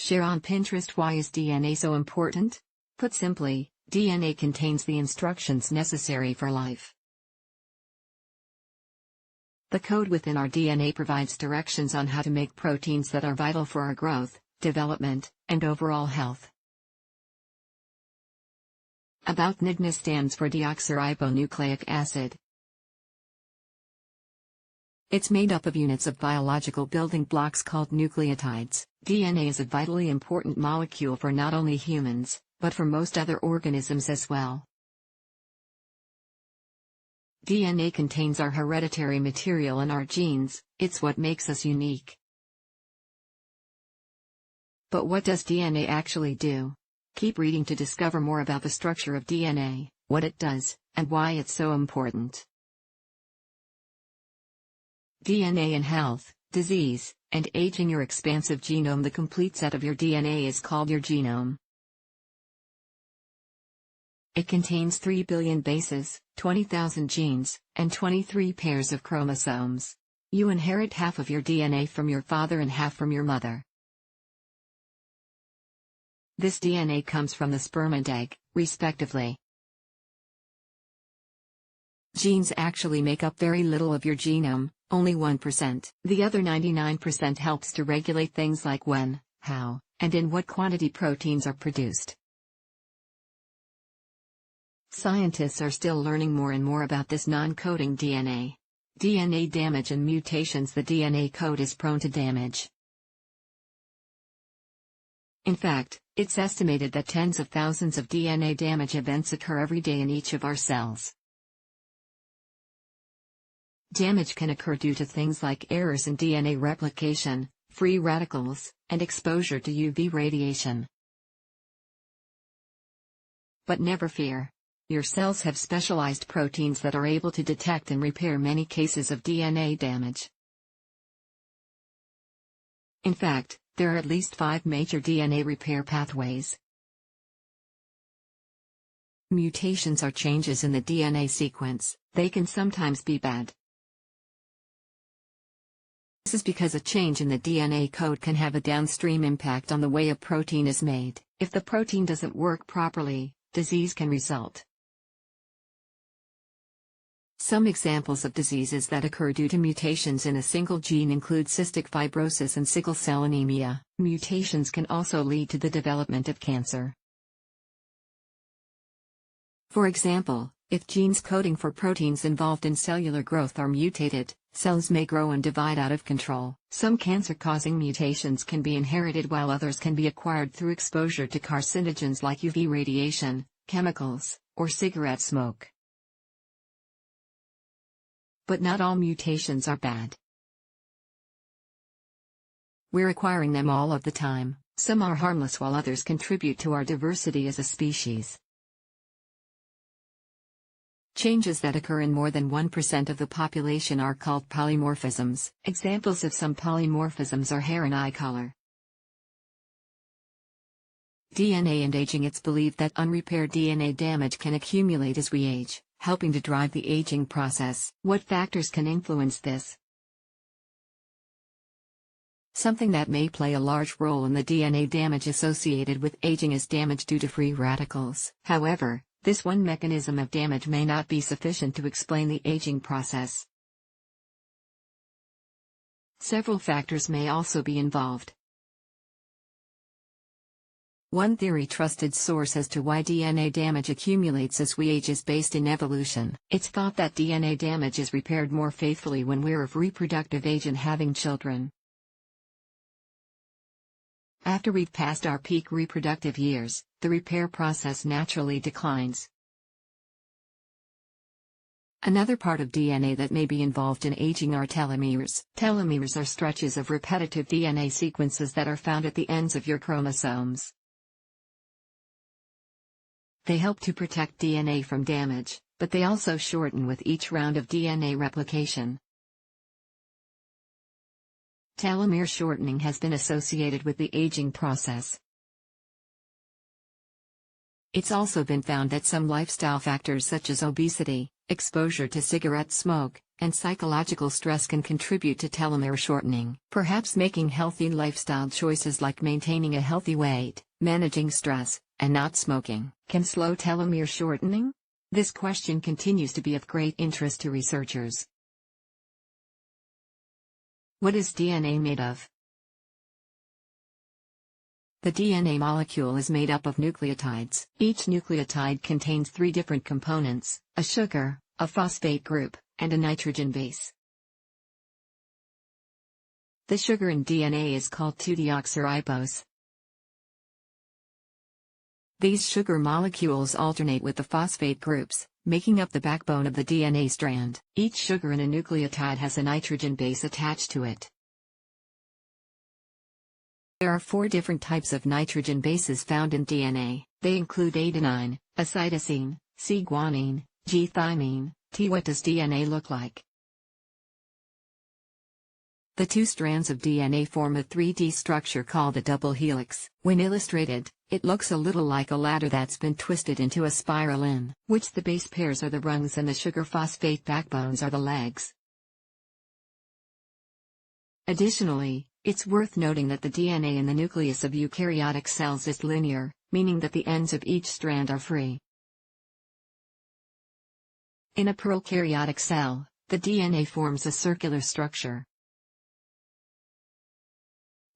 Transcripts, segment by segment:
Share on Pinterest. Why is DNA so important? Put simply, DNA contains the instructions necessary for life. The code within our DNA provides directions on how to make proteins that are vital for our growth, development, and overall health. About NIDNA stands for deoxyribonucleic acid. It's made up of units of biological building blocks called nucleotides. DNA is a vitally important molecule for not only humans, but for most other organisms as well. DNA contains our hereditary material and our genes. It's what makes us unique. But what does DNA actually do? Keep reading to discover more about the structure of DNA, what it does, and why it's so important. DNA in health, disease, and aging. Your expansive genome. The complete set of your DNA is called your genome. It contains 3 billion bases, 20,000 genes, and 23 pairs of chromosomes. You inherit half of your DNA from your father and half from your mother. This DNA comes from the sperm and egg, respectively. Genes actually make up very little of your genome, only 1%. The other 99% helps to regulate things like when, how, and in what quantity proteins are produced. Scientists are still learning more and more about this non-coding DNA. DNA damage and mutations. The DNA code is prone to damage. In fact, it's estimated that tens of thousands of DNA damage events occur every day in each of our cells. Damage can occur due to things like errors in DNA replication, free radicals, and exposure to UV radiation. But never fear. Your cells have specialized proteins that are able to detect and repair many cases of DNA damage. In fact, there are at least 5 major DNA repair pathways. Mutations are changes in the DNA sequence. They can sometimes be bad. This is because a change in the DNA code can have a downstream impact on the way a protein is made. If the protein doesn't work properly, disease can result. Some examples of diseases that occur due to mutations in a single gene include cystic fibrosis and sickle cell anemia. Mutations can also lead to the development of cancer. For example, if genes coding for proteins involved in cellular growth are mutated, cells may grow and divide out of control. Some cancer-causing mutations can be inherited while others can be acquired through exposure to carcinogens like UV radiation, chemicals, or cigarette smoke. But not all mutations are bad. We're acquiring them all of the time. Some are harmless while others contribute to our diversity as a species. Changes that occur in more than 1% of the population are called polymorphisms. Examples of some polymorphisms are hair and eye color. DNA and aging. It's believed that unrepaired DNA damage can accumulate as we age, helping to drive the aging process. What factors can influence this? Something that may play a large role in the DNA damage associated with aging is damage due to free radicals. However, this one mechanism of damage may not be sufficient to explain the aging process. Several factors may also be involved. One theory trusted source as to why DNA damage accumulates as we age is based in evolution. It's thought that DNA damage is repaired more faithfully when we're of reproductive age and having children. After we've passed our peak reproductive years, the repair process naturally declines. Another part of DNA that may be involved in aging are telomeres. Telomeres are stretches of repetitive DNA sequences that are found at the ends of your chromosomes. They help to protect DNA from damage, but they also shorten with each round of DNA replication. Telomere shortening has been associated with the aging process. It's also been found that some lifestyle factors such as obesity, exposure to cigarette smoke, and psychological stress can contribute to telomere shortening. Perhaps making healthy lifestyle choices like maintaining a healthy weight, managing stress, and not smoking can slow telomere shortening? This question continues to be of great interest to researchers. What is DNA made of? The DNA molecule is made up of nucleotides. Each nucleotide contains 3 different components: a sugar, a phosphate group, and a nitrogen base. The sugar in DNA is called 2-deoxyribose. These sugar molecules alternate with the phosphate groups, making up the backbone of the DNA strand. Each sugar in a nucleotide has a nitrogen base attached to it. There are 4 different types of nitrogen bases found in DNA. They include adenine, acetylcysteine, C-guanine, G-thymine, T. What does DNA look like? The 2 strands of DNA form a 3D structure called a double helix. When illustrated, it looks a little like a ladder that's been twisted into a spiral in which the base pairs are the rungs and the sugar-phosphate backbones are the legs. Additionally, it's worth noting that the DNA in the nucleus of eukaryotic cells is linear, meaning that the ends of each strand are free. In a prokaryotic cell, the DNA forms a circular structure.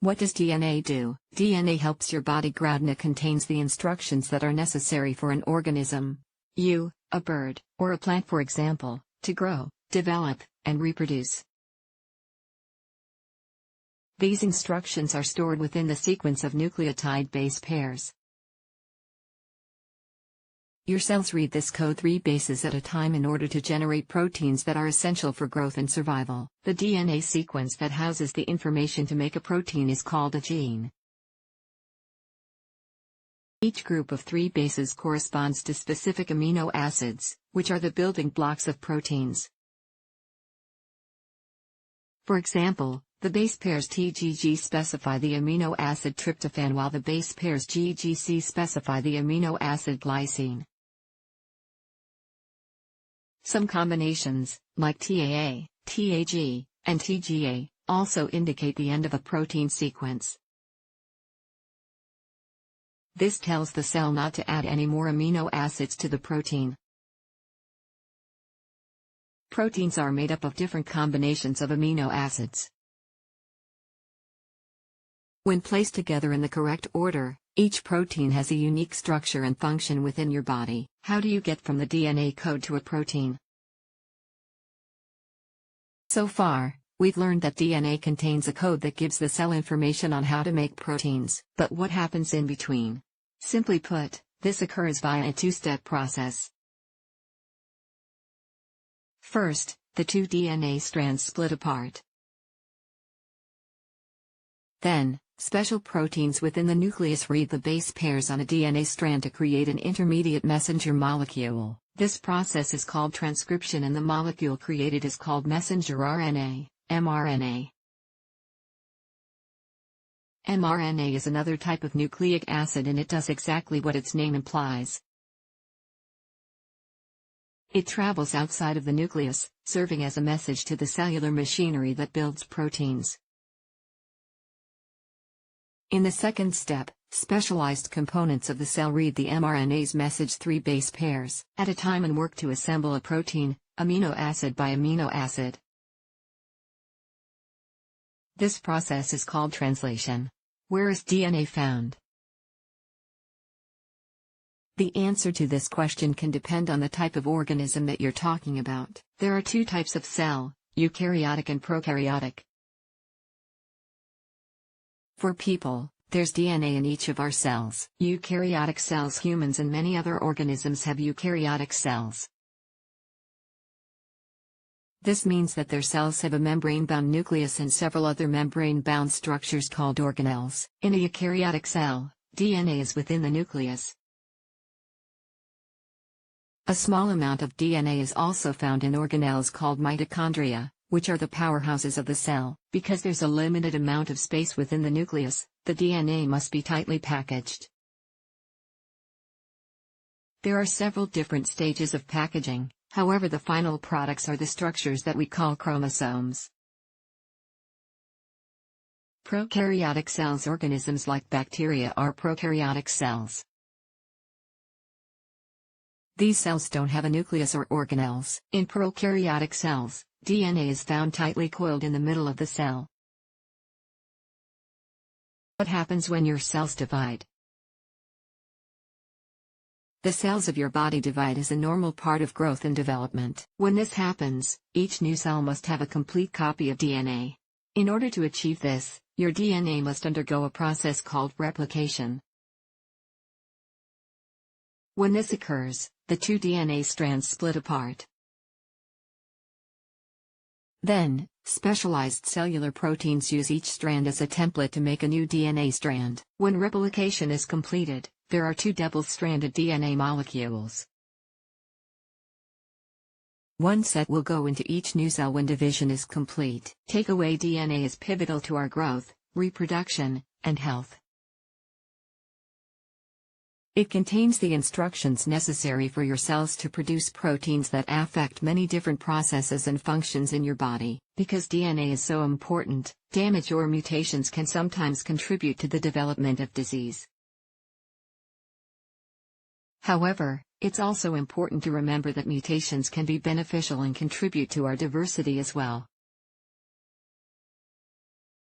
What does DNA do? DNA helps your body grow and it contains the instructions that are necessary for an organism, a bird, or a plant for example, to grow, develop, and reproduce. These instructions are stored within the sequence of nucleotide base pairs. Your cells read this code 3 bases at a time in order to generate proteins that are essential for growth and survival. The DNA sequence that houses the information to make a protein is called a gene. Each group of 3 bases corresponds to specific amino acids, which are the building blocks of proteins. For example, the base pairs TGG specify the amino acid tryptophan while the base pairs GGC specify the amino acid glycine. Some combinations, like TAA, TAG, and TGA, also indicate the end of a protein sequence. This tells the cell not to add any more amino acids to the protein. Proteins are made up of different combinations of amino acids. When placed together in the correct order, each protein has a unique structure and function within your body. How do you get from the DNA code to a protein? So far, we've learned that DNA contains a code that gives the cell information on how to make proteins. But what happens in between? Simply put, this occurs via a 2-step process. First, the 2 DNA strands split apart. Then, special proteins within the nucleus read the base pairs on a DNA strand to create an intermediate messenger molecule. This process is called transcription and the molecule created is called messenger RNA, mRNA. mRNA is another type of nucleic acid and it does exactly what its name implies. It travels outside of the nucleus, serving as a message to the cellular machinery that builds proteins. In the second step, specialized components of the cell read the mRNA's message 3 base pairs at a time and work to assemble a protein, amino acid by amino acid. This process is called translation. Where is DNA found? The answer to this question can depend on the type of organism that you're talking about. There are 2 types of cell, eukaryotic and prokaryotic. For people, there's DNA in each of our cells. Eukaryotic cells, humans and many other organisms have eukaryotic cells. This means that their cells have a membrane-bound nucleus and several other membrane-bound structures called organelles. In a eukaryotic cell, DNA is within the nucleus. A small amount of DNA is also found in organelles called mitochondria, which are the powerhouses of the cell. Because there's a limited amount of space within the nucleus, the DNA must be tightly packaged. There are several different stages of packaging, However, the final products are the structures that we call chromosomes. Prokaryotic cells. Organisms like bacteria are prokaryotic cells. These cells don't have a nucleus or organelles. In prokaryotic cells, DNA is found tightly coiled in the middle of the cell. What happens when your cells divide? The cells of your body divide as a normal part of growth and development. When this happens, each new cell must have a complete copy of DNA. In order to achieve this, your DNA must undergo a process called replication. When this occurs, the two DNA strands split apart. Then, specialized cellular proteins use each strand as a template to make a new DNA strand. When replication is completed, there are two double-stranded DNA molecules. One set will go into each new cell when division is complete. Takeaway: DNA is pivotal to our growth, reproduction, and health. It contains the instructions necessary for your cells to produce proteins that affect many different processes and functions in your body. Because DNA is so important, damage or mutations can sometimes contribute to the development of disease. However, it's also important to remember that mutations can be beneficial and contribute to our diversity as well.